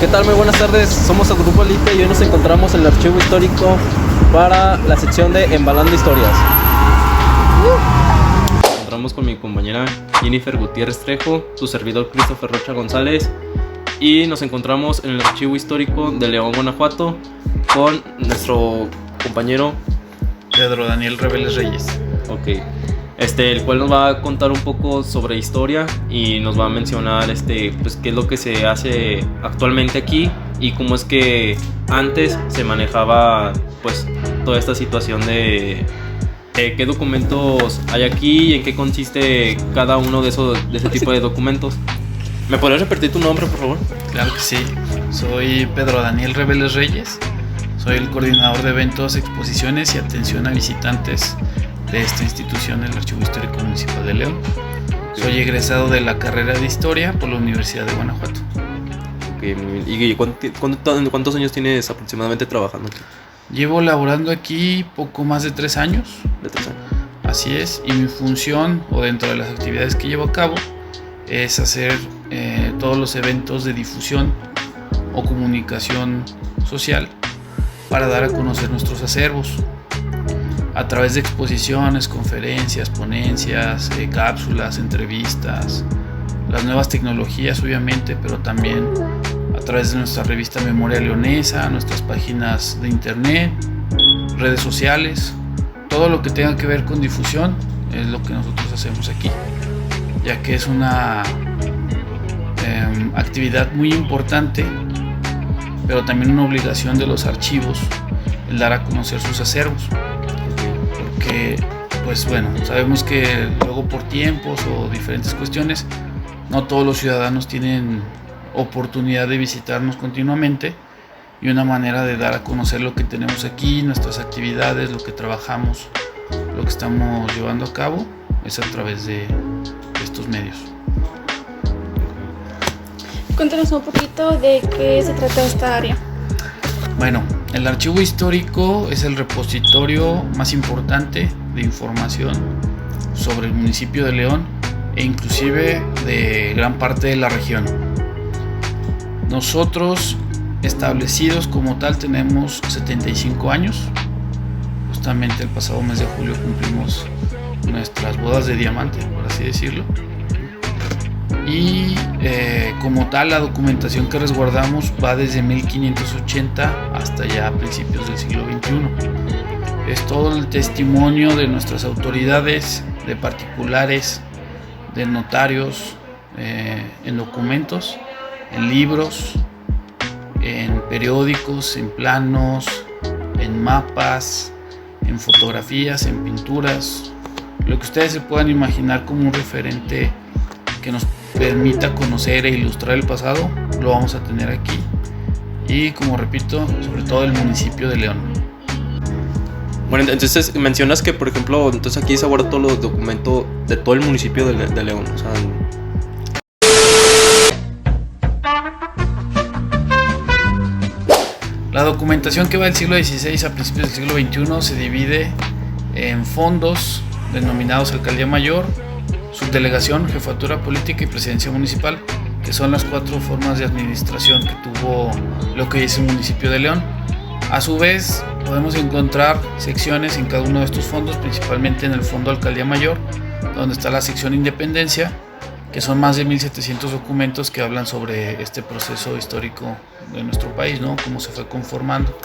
¿Qué tal? Muy buenas tardes, somos el Grupo Elite y hoy nos encontramos en el archivo histórico para la sección de Embalando Historias. Nos encontramos con mi compañera Jennifer Gutiérrez Trejo, su servidor Christopher Rocha González, y nos encontramos en el archivo histórico de León, Guanajuato, con nuestro compañero Pedro Daniel Reveles Reyes. Ok. El cual nos va a contar un poco sobre historia y nos va a mencionar pues, qué es lo que se hace actualmente aquí y cómo es que antes se manejaba pues toda esta situación de qué documentos hay aquí y en qué consiste cada uno de ese tipo de documentos. ¿Me podrías repetir tu nombre, por favor? Claro que sí, soy Pedro Daniel Reveles Reyes, soy el coordinador de eventos, exposiciones y atención a visitantes de esta institución, el Archivo Histórico Municipal de León. Soy egresado de la carrera de Historia por la Universidad de Guanajuato. Okay, muy bien. ¿Y cuántos años tienes aproximadamente trabajando aquí? Llevo laborando aquí poco más de 3 años. De 3 años. Así es, y mi función, o dentro de las actividades que llevo a cabo, es hacer todos los eventos de difusión o comunicación social para dar a conocer nuestros acervos a través de exposiciones, conferencias, ponencias, cápsulas, entrevistas, las nuevas tecnologías obviamente, pero también a través de nuestra revista Memoria Leonesa, nuestras páginas de internet, redes sociales, todo lo que tenga que ver con difusión es lo que nosotros hacemos aquí, ya que es una actividad muy importante, pero también una obligación de los archivos el dar a conocer sus acervos. Porque, pues bueno, sabemos que luego por tiempos o diferentes cuestiones, no todos los ciudadanos tienen oportunidad de visitarnos continuamente, y una manera de dar a conocer lo que tenemos aquí, nuestras actividades, lo que trabajamos, lo que estamos llevando a cabo, es a través de estos medios. Cuéntanos un poquito de qué se trata esta área. Bueno, el archivo histórico es el repositorio más importante de información sobre el municipio de León e inclusive de gran parte de la región. Nosotros, establecidos como tal, tenemos 75 años. Justamente el pasado mes de julio cumplimos nuestras bodas de diamante, por así decirlo. Y como tal, la documentación que resguardamos va desde 1580 hasta ya a principios del siglo XXI. Es todo el testimonio de nuestras autoridades, de particulares, de notarios, en documentos, en libros, en periódicos, en planos, en mapas, en fotografías, en pinturas, lo que ustedes se puedan imaginar como un referente que nos permita conocer e ilustrar el pasado, lo vamos a tener aquí, y como repito, sobre todo el municipio de León. Bueno, entonces mencionas que, por ejemplo, entonces aquí se guarda todos los documentos de todo el municipio de León, o sea, la documentación que va del siglo XVI a principios del siglo XXI se divide en fondos denominados Alcaldía Mayor, Subdelegación, Jefatura Política y Presidencia Municipal, que son las 4 formas de administración que tuvo lo que es el municipio de León. A su vez, podemos encontrar secciones en cada uno de estos fondos, principalmente en el Fondo Alcaldía Mayor, donde está la sección Independencia, que son más de 1700 documentos que hablan sobre este proceso histórico de nuestro país, ¿no? Cómo se fue conformando.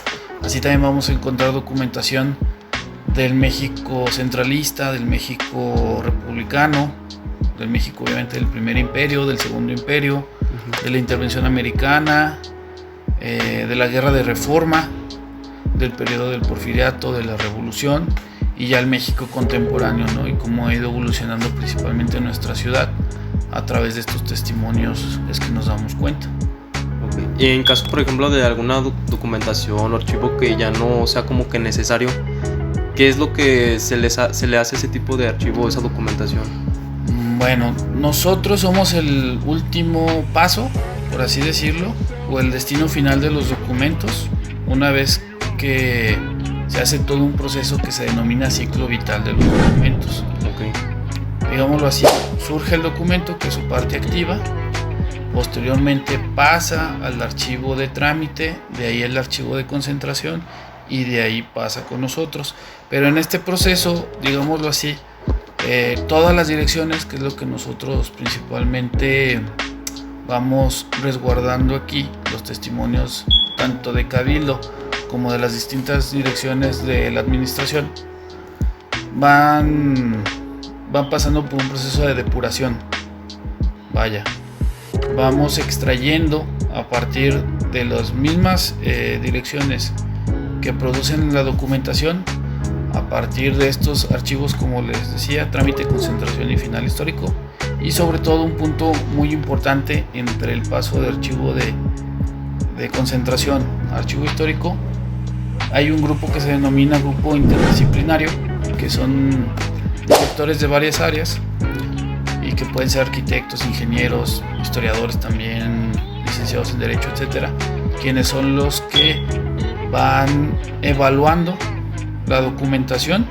Así también vamos a encontrar documentación del México centralista, del México republicano, del México obviamente del primer imperio, del segundo imperio, de la intervención americana, de la guerra de reforma, del periodo del porfiriato, de la revolución, y ya el México contemporáneo, ¿no? Y cómo ha ido evolucionando principalmente en nuestra ciudad. A través de estos testimonios es que nos damos cuenta. Okay. Y en caso, por ejemplo, de alguna documentación o archivo que ya no sea como que necesario, ¿qué es lo que se le hace a ese tipo de archivo, esa documentación? Bueno, nosotros somos el último paso, por así decirlo, o el destino final de los documentos, una vez que se hace todo un proceso que se denomina ciclo vital de los documentos. Okay. Digámoslo así, surge el documento, que es su parte activa, Posteriormente pasa al archivo de trámite, de ahí el archivo de concentración y de ahí pasa con nosotros. Pero en este proceso, digámoslo así, todas las direcciones, que es lo que nosotros principalmente vamos resguardando aquí, los testimonios tanto de Cabildo como de las distintas direcciones de la administración, van pasando por un proceso de depuración. Vamos extrayendo a partir de las mismas direcciones que producen la documentación, a partir de estos archivos, como les decía, trámite, concentración y final histórico, y sobre todo un punto muy importante entre el paso de archivo de concentración a archivo histórico, hay un grupo que se denomina grupo interdisciplinario, que son sectores de varias áreas y que pueden ser arquitectos, ingenieros, historiadores también, licenciados en Derecho, etcétera, quienes son los que van evaluando la documentación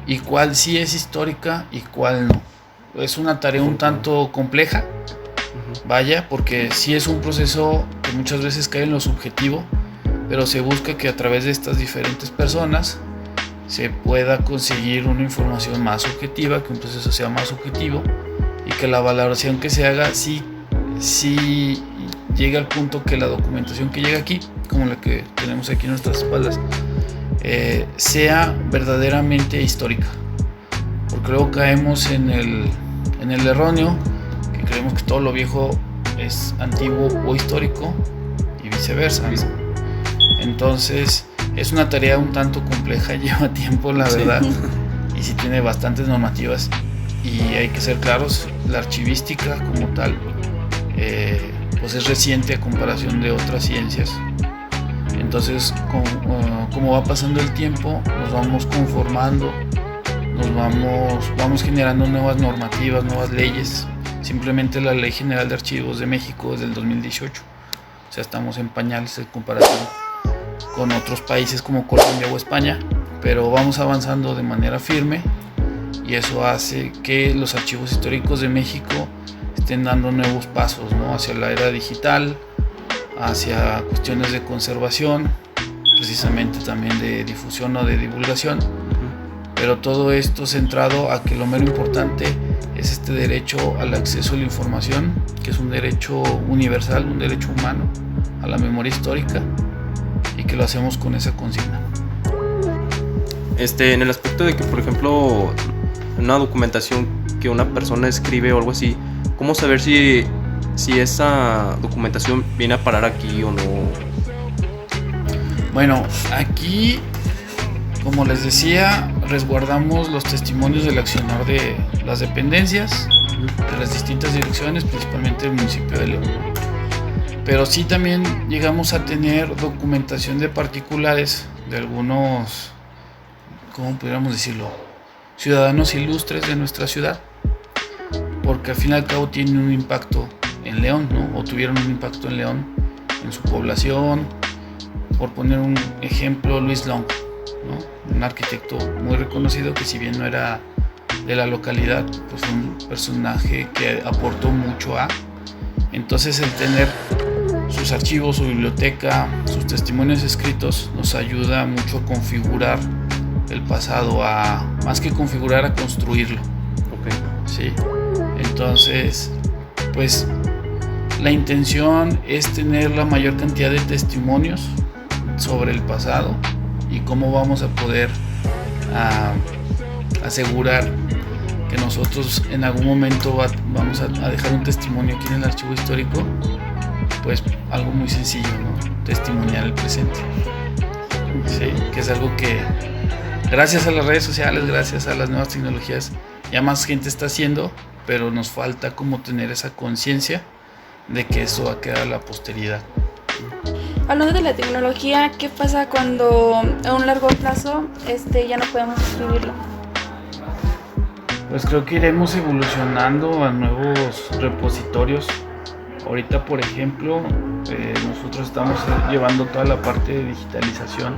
y cuál sí es histórica y cuál no. Es una tarea un tanto compleja, porque sí es un proceso que muchas veces cae en lo subjetivo, pero se busca que a través de estas diferentes personas se pueda conseguir una información más objetiva, que un proceso sea más objetivo y que la valoración que se haga sí llegue al punto que la documentación que llega aquí, como la que tenemos aquí en nuestras espaldas, sea verdaderamente histórica, porque luego caemos en el erróneo, que creemos que todo lo viejo es antiguo o histórico y viceversa, ¿no? Entonces es una tarea un tanto compleja, lleva tiempo, la verdad, y sí tiene bastantes normativas, y hay que ser claros, la archivística como tal pues es reciente a comparación de otras ciencias. Entonces como va pasando el tiempo, nos vamos conformando, vamos generando nuevas normativas, nuevas leyes. Simplemente la Ley General de Archivos de México es del 2018, o sea, estamos en pañales en comparación con otros países como Colombia o España, pero vamos avanzando de manera firme, y eso hace que los archivos históricos de México estén dando nuevos pasos, ¿no?, hacia la era digital, hacia cuestiones de conservación, precisamente también de difusión o de divulgación, pero todo esto centrado a que lo mero importante es este derecho al acceso a la información, que es un derecho universal, un derecho humano a la memoria histórica, y que lo hacemos con esa consigna. En el aspecto de que, por ejemplo, una documentación que una persona escribe o algo así, ¿cómo saber si esa documentación viene a parar aquí o no? Bueno, aquí, como les decía, resguardamos los testimonios del accionar de las dependencias, de las distintas direcciones, principalmente del municipio de León. Pero sí también llegamos a tener documentación de particulares, de algunos, ¿cómo pudiéramos decirlo?, ciudadanos ilustres de nuestra ciudad, porque al fin y al cabo tienen un impacto en León, ¿no?, o tuvieron un impacto en León, en su población. Por poner un ejemplo, Luis Long, ¿no?, un arquitecto muy reconocido que, si bien no era de la localidad, pues fue un personaje que aportó mucho a. Entonces, el tener sus archivos, su biblioteca, sus testimonios escritos nos ayuda mucho a configurar el pasado, más que configurar, a construirlo. Sí. Entonces, pues la intención es tener la mayor cantidad de testimonios sobre el pasado y cómo vamos a poder asegurar que nosotros en algún momento vamos a dejar un testimonio aquí en el archivo histórico. Pues algo muy sencillo, ¿no?, testimoniar el presente. Sí, que es algo que gracias a las redes sociales, gracias a las nuevas tecnologías, ya más gente está haciendo, pero nos falta como tener esa conciencia de que eso va a quedar a la posteridad. Hablando de la tecnología, ¿qué pasa cuando a un largo plazo ya no podemos escribirlo? Pues creo que iremos evolucionando a nuevos repositorios. Ahorita, por ejemplo, nosotros estamos llevando toda la parte de digitalización.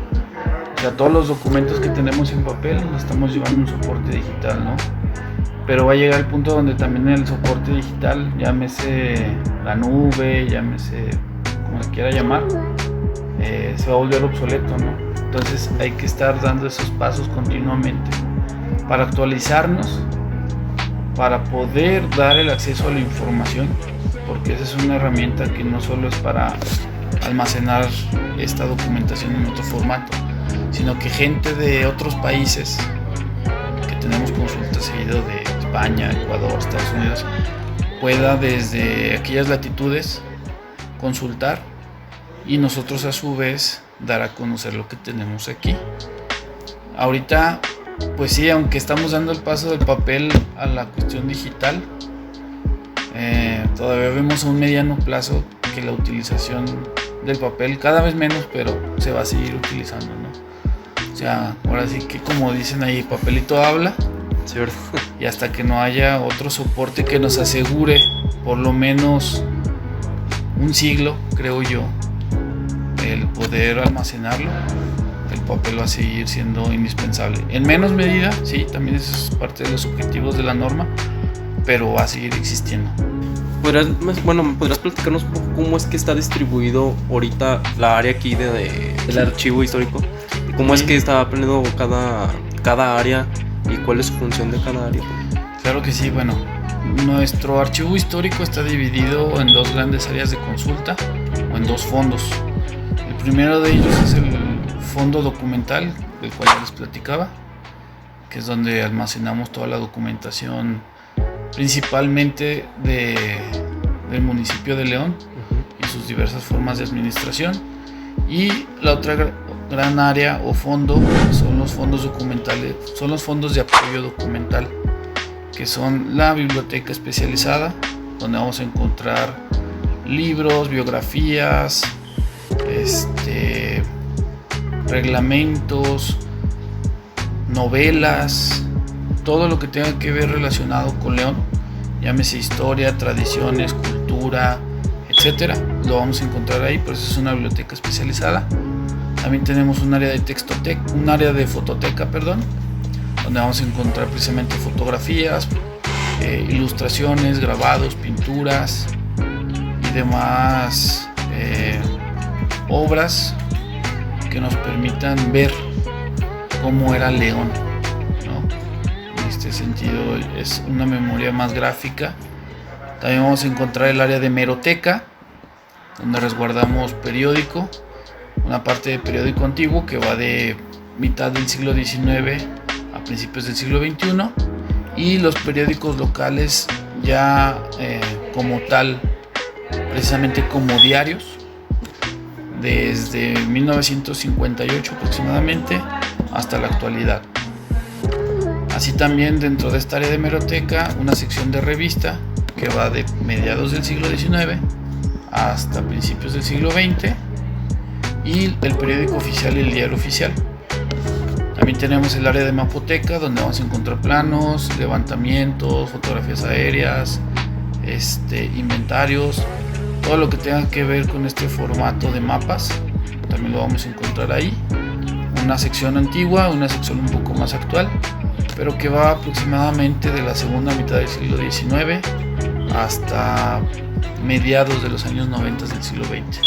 O sea, todos los documentos que tenemos en papel los estamos llevando a un soporte digital, ¿no? Pero va a llegar el punto donde también el soporte digital, llámese la nube, llámese como se quiera llamar, se va a volver obsoleto, ¿no? Entonces hay que estar dando esos pasos continuamente para actualizarnos, para poder dar el acceso a la información, porque esa es una herramienta que no solo es para almacenar esta documentación en otro formato, sino que gente de otros países que tenemos consultas seguido de España, Ecuador, Estados Unidos, pueda desde aquellas latitudes consultar y nosotros a su vez dar a conocer lo que tenemos aquí. Ahorita, pues sí, aunque estamos dando el paso del papel a la cuestión digital, todavía vemos a un mediano plazo que la utilización del papel cada vez menos, pero se va a seguir utilizando, ¿no? O sea, ahora sí que como dicen ahí, papelito habla. ¿Cierto? Y hasta que no haya otro soporte que nos asegure por lo menos un siglo, creo yo, el poder almacenarlo, el papel va a seguir siendo indispensable. En menos medida, sí, también eso es parte de los objetivos de la norma, pero va a seguir existiendo. ¿Me podrías platicarnos un poco cómo es que está distribuido ahorita la área aquí del archivo histórico? ¿Y cómo es que está aprendiendo cada área y cuál es su función de cada área? Claro que sí, bueno, nuestro archivo histórico está dividido en dos grandes áreas de consulta, o en dos fondos. El primero de ellos es el fondo documental, del cual ya les platicaba, que es donde almacenamos toda la documentación, principalmente del municipio de León y sus diversas formas de administración. Y la otra gran área o fondo son los fondos documentales, son los fondos de apoyo documental, que son la biblioteca especializada, donde vamos a encontrar libros, biografías, reglamentos, novelas, todo lo que tenga que ver relacionado con León, llámese historia, tradiciones, cultura, etcétera, lo vamos a encontrar ahí. Por eso es una biblioteca especializada. También tenemos un área de fototeca, donde vamos a encontrar precisamente fotografías, ilustraciones, grabados, pinturas y demás obras que nos permitan ver cómo era León, ¿no? En este sentido es una memoria más gráfica. También vamos a encontrar el área de hemeroteca, donde resguardamos periódico, una parte de periódico antiguo que va de mitad del siglo XIX a principios del siglo XXI, y los periódicos locales ya como tal, precisamente como diarios, desde 1958 aproximadamente hasta la actualidad. Así también dentro de esta área de hemeroteca una sección de revista que va de mediados del siglo XIX hasta principios del siglo XX, y el periódico oficial y el diario oficial. También tenemos el área de mapoteca, donde vamos a encontrar planos, levantamientos, fotografías aéreas, inventarios, todo lo que tenga que ver con este formato de mapas, también lo vamos a encontrar ahí. Una sección antigua, una sección un poco más actual, pero que va aproximadamente de la segunda mitad del siglo XIX hasta mediados de los años 90 del siglo XX.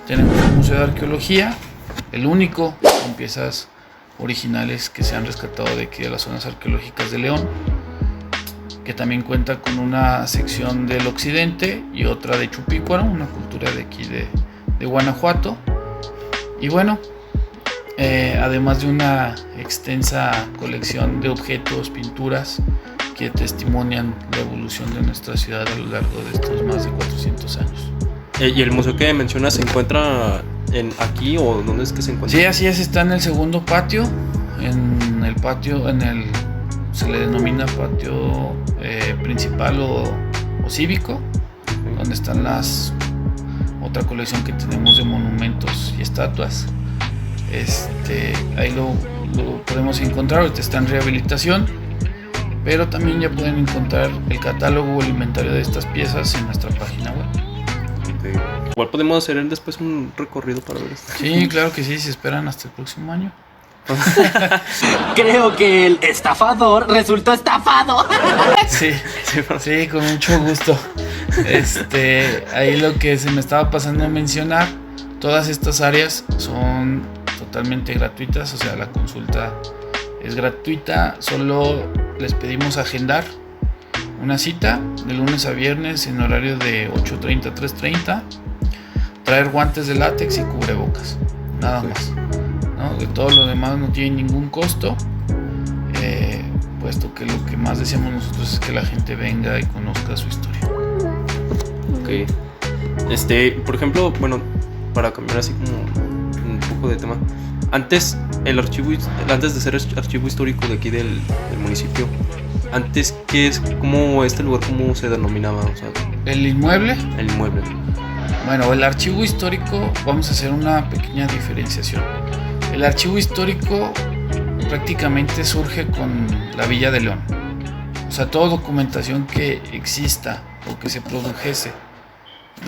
Tenemos un museo de arqueología, el único con piezas originales que se han rescatado de aquí de las zonas arqueológicas de León, que también cuenta con una sección del occidente y otra de Chupícuaro, una cultura de aquí de Guanajuato. Y bueno, además de una extensa colección de objetos, pinturas que testimonian la evolución de nuestra ciudad a lo largo de estos más de 400 años. ¿Y el museo que mencionas se encuentra aquí o dónde es que se encuentra? Sí, así es, está en el segundo patio, se le denomina patio principal o cívico, donde están otra colección que tenemos de monumentos y estatuas. Ahí lo podemos encontrar. Ahorita está en rehabilitación, pero también ya pueden encontrar el catálogo o el inventario de estas piezas en nuestra página web. Igual podemos hacer después un recorrido para ver esto. Sí, claro que sí, si esperan hasta el próximo año. Creo que el estafador resultó estafado. Sí, con mucho gusto. Ahí lo que se me estaba pasando a mencionar, todas estas áreas son totalmente gratuitas, o sea, la consulta es gratuita, solo les pedimos agendar una cita de lunes a viernes en horario de 8:30 a 3:30, traer guantes de látex y cubrebocas, nada más, ¿no? De todo lo demás no tiene ningún costo, puesto que lo que más deseamos nosotros es que la gente venga y conozca su historia. Ok. Por ejemplo, bueno, para cambiar así como un poco de tema, antes de ser archivo histórico de aquí del municipio, antes ¿cómo este lugar cómo se denominaba? O sea, El inmueble. Bueno, el archivo histórico, vamos a hacer una pequeña diferenciación. El archivo histórico prácticamente surge con la Villa de León. O sea, toda documentación que exista o que se produjese,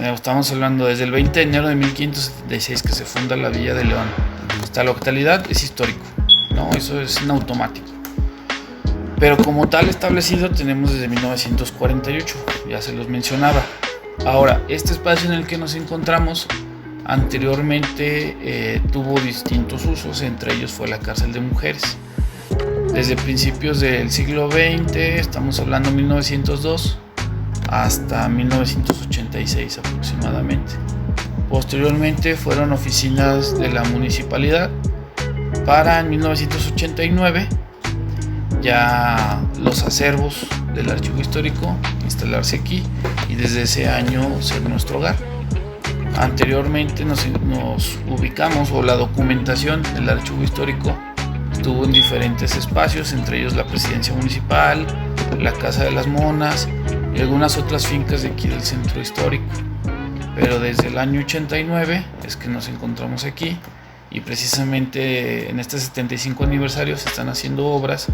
estamos hablando desde el 20 de enero de 1576 que se funda la Villa de León, hasta la actualidad es histórico, ¿no? Eso es en automático. Pero como tal establecido tenemos desde 1948, ya se los mencionaba. Ahora, este espacio en el que nos encontramos anteriormente tuvo distintos usos, entre ellos fue la cárcel de mujeres. Desde principios del siglo XX, estamos hablando de 1902, hasta 1986 aproximadamente. Posteriormente fueron oficinas de la municipalidad para en 1989 ya los acervos del archivo histórico instalarse aquí y desde ese año ser nuestro hogar. Anteriormente nos ubicamos, o la documentación del archivo histórico estuvo en diferentes espacios, entre ellos la presidencia municipal, la casa de las monas y algunas otras fincas de aquí del centro histórico. Pero desde el año 89 es que nos encontramos aquí y precisamente en este 75 aniversario se están haciendo obras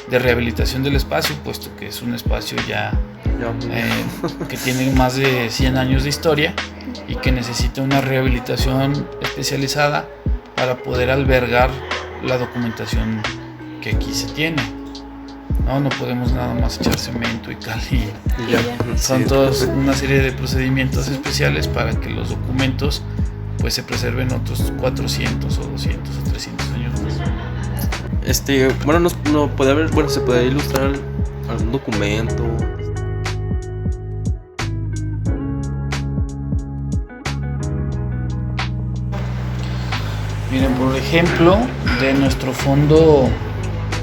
de rehabilitación del espacio, puesto que es un espacio que tiene más de 100 años de historia y que necesita una rehabilitación especializada para poder albergar la documentación que aquí se tiene. No podemos nada más echar cemento y cal y ya. Son todos una serie de procedimientos especiales para que los documentos pues se preserven otros 400 o 200 o 300 años más. Bueno, no puede haber, bueno, se puede ilustrar algún documento. Miren, por ejemplo, de nuestro fondo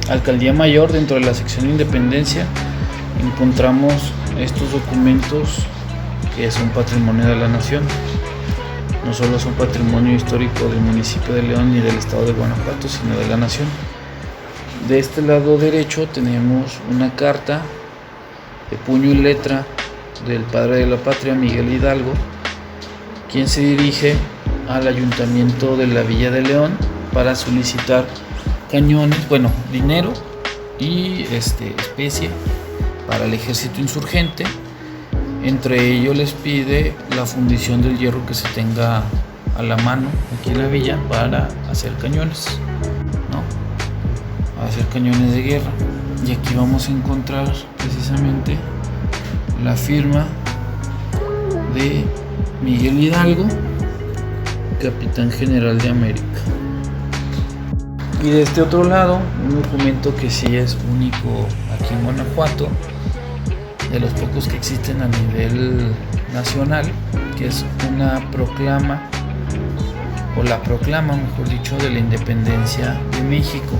Alcaldía Mayor, dentro de la sección de Independencia, encontramos estos documentos que son patrimonio de la nación. No solo son patrimonio histórico del municipio de León ni del estado de Guanajuato, sino de la nación. De este lado derecho tenemos una carta de puño y letra del padre de la patria, Miguel Hidalgo, quien se dirige al ayuntamiento de la Villa de León para solicitar cañones, dinero y especie para el ejército insurgente. Entre ellos les pide la fundición del hierro que se tenga a la mano aquí en la villa para hacer cañones, hacer cañones de guerra. Y aquí vamos a encontrar precisamente la firma de Miguel Hidalgo, capitán general de América. Y de este otro lado, un documento que sí es único aquí en Guanajuato, de los pocos que existen a nivel nacional, que es una proclama, o la proclama, mejor dicho, de la independencia de México.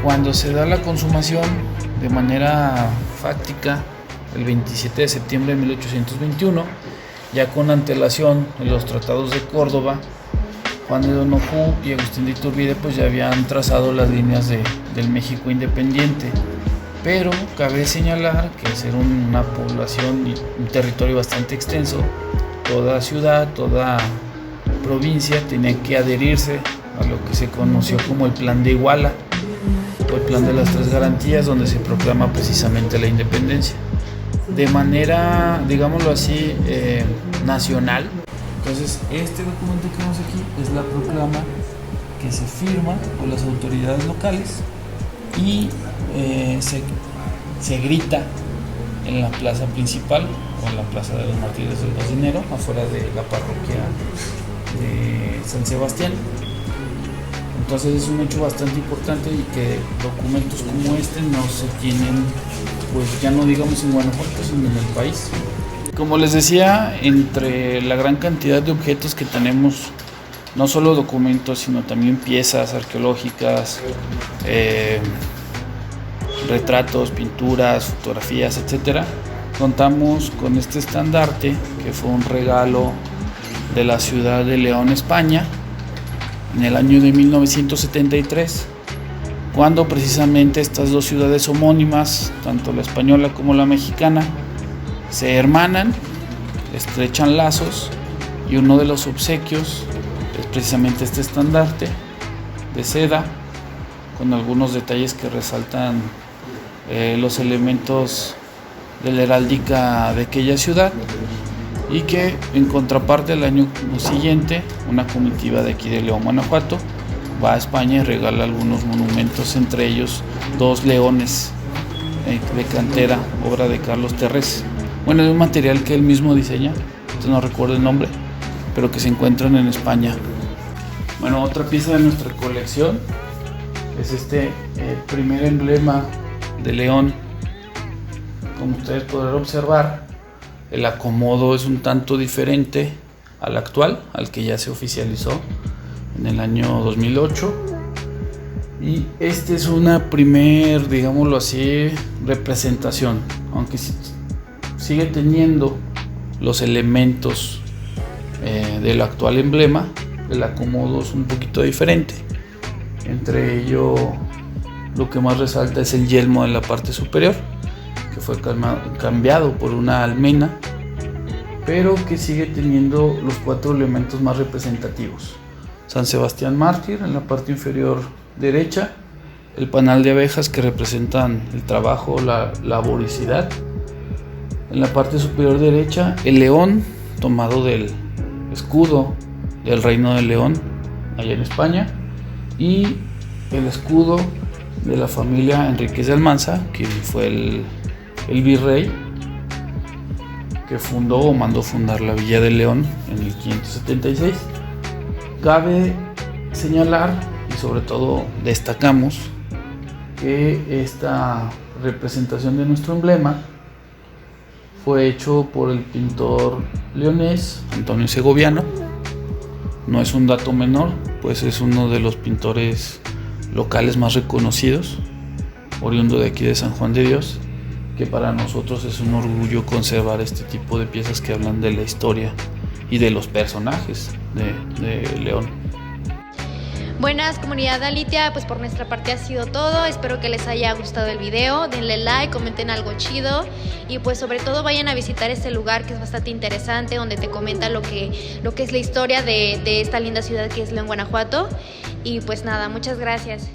Cuando se da la consumación de manera fáctica, el 27 de septiembre de 1821, ya con antelación en los tratados de Córdoba, Juan de Donojú y Agustín de Iturbide pues ya habían trazado las líneas del México independiente. Pero cabe señalar que al ser una población y un territorio bastante extenso, toda ciudad, toda provincia tenía que adherirse a lo que se conoció como el Plan de Iguala, o el Plan de las Tres Garantías, donde se proclama precisamente la independencia de manera, digámoslo así, nacional. Entonces, este documento que vemos aquí es la proclama que se firma por las autoridades locales y se grita en la plaza principal o en la plaza de los Mártires del 2 de enero, afuera de la parroquia de San Sebastián. Entonces es un hecho bastante importante y que documentos como este no se tienen, pues ya no digamos en Guanajuato, sino en el país. Como les decía, entre la gran cantidad de objetos que tenemos, no solo documentos, sino también piezas arqueológicas, retratos, pinturas, fotografías, etcétera, contamos con este estandarte que fue un regalo de la ciudad de León, España, en el año de 1973, cuando precisamente estas dos ciudades homónimas, tanto la española como la mexicana, se hermanan, estrechan lazos, y uno de los obsequios es precisamente este estandarte de seda con algunos detalles que resaltan los elementos de la heráldica de aquella ciudad, y que en contraparte el año siguiente una comitiva de aquí de León, Guanajuato, va a España y regala algunos monumentos, entre ellos 2 leones de cantera, obra de Carlos Terrés. Bueno, de un material que él mismo diseña, no recuerdo el nombre, pero que se encuentran en España. Bueno, otra pieza de nuestra colección es este primer emblema de León. Como ustedes podrán observar, el acomodo es un tanto diferente al actual, al que ya se oficializó en el año 2008. Y este es una primer, digámoslo así, representación, aunque sigue teniendo los elementos del actual emblema. El acomodo es un poquito diferente. Entre ello, lo que más resalta es el yelmo en la parte superior, que fue cambiado por una almena, pero que sigue teniendo los 4 elementos más representativos: San Sebastián mártir en la parte inferior derecha, el panal de abejas que representan el trabajo, la laboricidad. En la parte superior derecha, el león tomado del escudo del Reino de León, allá en España, y el escudo de la familia Enríquez de Almanza, que fue el virrey que fundó o mandó fundar la Villa de León en 1576. Cabe señalar, y sobre todo destacamos, que esta representación de nuestro emblema fue hecho por el pintor leonés Antonio Segoviano. No es un dato menor, pues es uno de los pintores locales más reconocidos, oriundo de aquí de San Juan de Dios, que para nosotros es un orgullo conservar este tipo de piezas que hablan de la historia y de los personajes de León. Buenas, comunidad Alitia, pues por nuestra parte ha sido todo. Espero que les haya gustado el video, denle like, comenten algo chido y pues sobre todo vayan a visitar este lugar que es bastante interesante, donde te comenta lo que es la historia de esta linda ciudad que es León, Guanajuato. Y pues nada, muchas gracias.